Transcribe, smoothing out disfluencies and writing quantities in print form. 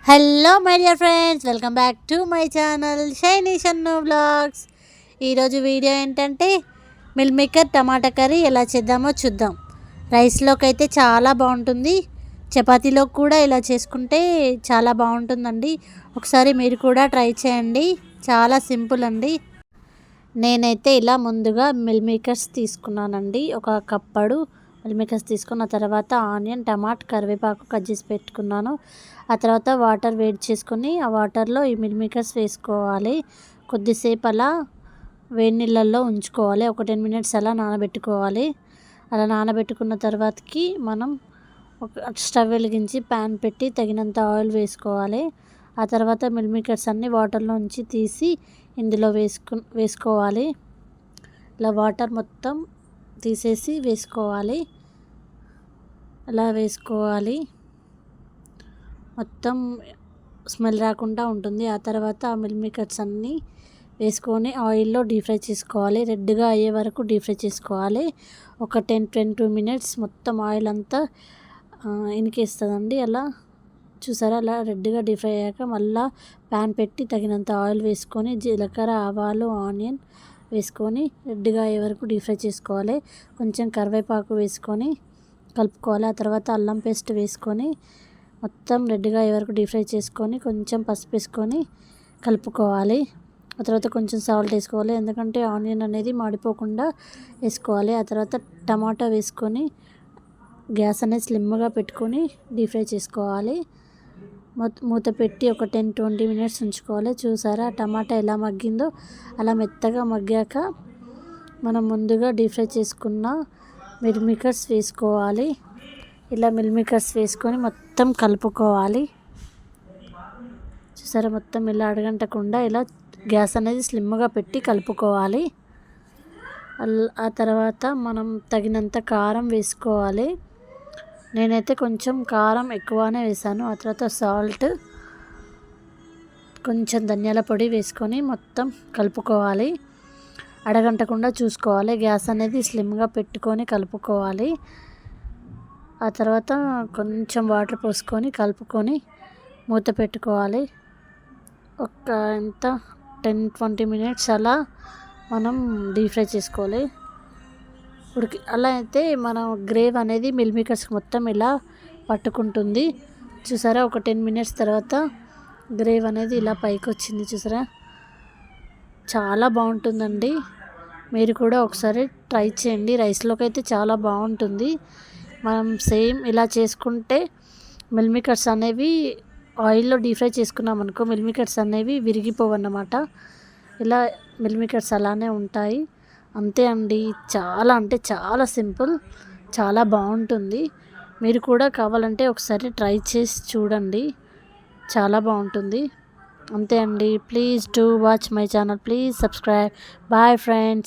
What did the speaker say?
Hello my dear friends, welcome back to my channel shiny Shannu vlogs. ఈరోజు video ఏంటంటే meal maker టమాటా curry ఎలా చేద్దామో చూద్దాం. రైస్లోకి అయితే చాలా బాగుంటుంది, చపాతీలో కూడా ఇలా చేసుకుంటే చాలా బాగుంటుందండి. ఒకసారి మీరు కూడా ట్రై చేయండి, చాలా సింపుల్ అండి. నేనైతే ఇలా ముందుగా మిల్ మేకర్స్ తీసుకున్నానండి. ఒక కప్పడు మిల్ మేకర్స్ తీసుకున్న తర్వాత ఆనియన్, టమాటా, కరివేపాకు కట్ చేసి పెట్టుకున్నాను. ఆ తర్వాత వాటర్ వేడి చేసుకొని ఆ వాటర్లో ఈ మిల్ మేకర్స్ వేసుకోవాలి. కొద్దిసేపు అలా వేడి నీళ్ళల్లో ఉంచుకోవాలి. ఒక 10 మినిట్స్ అలా నానబెట్టుకోవాలి. అలా నానబెట్టుకున్న తర్వాతకి మనం ఒక స్టవ్ వెలిగించి ప్యాన్ పెట్టి తగినంత ఆయిల్ వేసుకోవాలి. ఆ తర్వాత మిల్ మేకర్స్ అన్నీ వాటర్లో ఉంచి తీసి ఇందులో వేసుకోవాలి. ఇలా వాటర్ మొత్తం తీసేసి వేసుకోవాలి. అలా వేసుకోవాలి, మొత్తం స్మెల్ రాకుండా ఉంటుంది. ఆ తర్వాత ఆ మిల్ మేకర్స్ అన్నీ వేసుకొని ఆయిల్లో డీప్ ఫ్రై చేసుకోవాలి. రెడ్గా అయ్యే వరకు డీప్ ఫ్రై చేసుకోవాలి. ఒక 10-22 మినిట్స్ మొత్తం ఆయిల్ అంతా ఇనికేస్తుందండి. అలా చూసారా, అలా రెడ్గా డీప్ ఫ్రై అయ్యాక మళ్ళీ ప్యాన్ పెట్టి తగినంత ఆయిల్ వేసుకొని జీలకర్ర, ఆవాలు, ఆనియన్ వేసుకొని రెడ్గా అయ్యే వరకు డీప్ ఫ్రై చేసుకోవాలి. కొంచెం కరివేపాకు వేసుకొని కలుపుకోవాలి. ఆ తర్వాత అల్లం పేస్ట్ వేసుకొని మొత్తం రెడ్గా అయ్యే వరకు డీప్ ఫ్రై చేసుకొని కొంచెం పసుపు వేసుకొని కలుపుకోవాలి. ఆ తర్వాత కొంచెం సాల్ట్ వేసుకోవాలి, ఎందుకంటే ఆనియన్ అనేది మాడిపోకుండా వేసుకోవాలి. ఆ తర్వాత టమాటా వేసుకొని గ్యాస్ అనేది స్లిమ్గా పెట్టుకొని డీప్ ఫ్రై చేసుకోవాలి. మూత పెట్టి ఒక 10-20 మినిట్స్ ఉంచుకోవాలి. చూసారా టమాటా ఎలా మగ్గిందో, అలా మెత్తగా మగ్గాక మనం ముందుగా డీప్ ఫ్రై చేసుకున్న మిల్ మేకర్స్ వేసుకోవాలి. ఇలా మిల్ మేకర్స్ వేసుకొని మొత్తం కలుపుకోవాలి. చూసారా, మొత్తం ఇలా అడగంటకుండా ఇలా గ్యాస్ అనేది స్లిమ్గా పెట్టి కలుపుకోవాలి. ఆ తర్వాత మనం తగినంత కారం వేసుకోవాలి. నేనైతే కొంచెం కారం ఎక్కువనే వేసాను. ఆ తర్వాత సాల్ట్, కొంచెం ధనియాల పొడి వేసుకొని మొత్తం కలుపుకోవాలి. అడగంటకుండా చూసుకోవాలి. గ్యాస్ అనేది స్లిమ్గా పెట్టుకొని కలుపుకోవాలి. ఆ తర్వాత కొంచెం వాటర్ పోసుకొని కలుపుకొని మూత పెట్టుకోవాలి. ఒక 10-20 మినిట్స్ అలా మనం డీప్ ఫ్రై చేసుకోవాలి. అలా అయితే మన గ్రేవీ అనేది మిల్ మేకర్స్ మొత్తం ఇలా పట్టుకుంటుంది. చూసారా, ఒక 10 మినిట్స్ తర్వాత గ్రేవీ అనేది ఇలా పైకి వచ్చింది. చూసారా, చాలా బాగుంటుందండి. మీరు కూడా ఒకసారి ట్రై చేయండి. రైస్లోకి అయితే చాలా బాగుంటుంది. మనం సేమ్ ఇలా చేసుకుంటే మిల్ మేకర్స్ అనేవి ఆయిల్లో డీప్ ఫ్రై చేసుకున్నాం అనుకో, మిల్ మేకర్స్ అనేవి విరిగిపోవు అన్నమాట. ఇలా మిల్ మేకర్స్ అలానే ఉంటాయి. అంతే అండి, చాలా అంటే చాలా సింపుల్, చాలా బాగుంటుంది. మీరు కూడా కావాలంటే ఒకసారి ట్రై చేసి చూడండి, చాలా బాగుంటుంది. అంతే అండి. Please do watch my channel, please subscribe. Bye friends.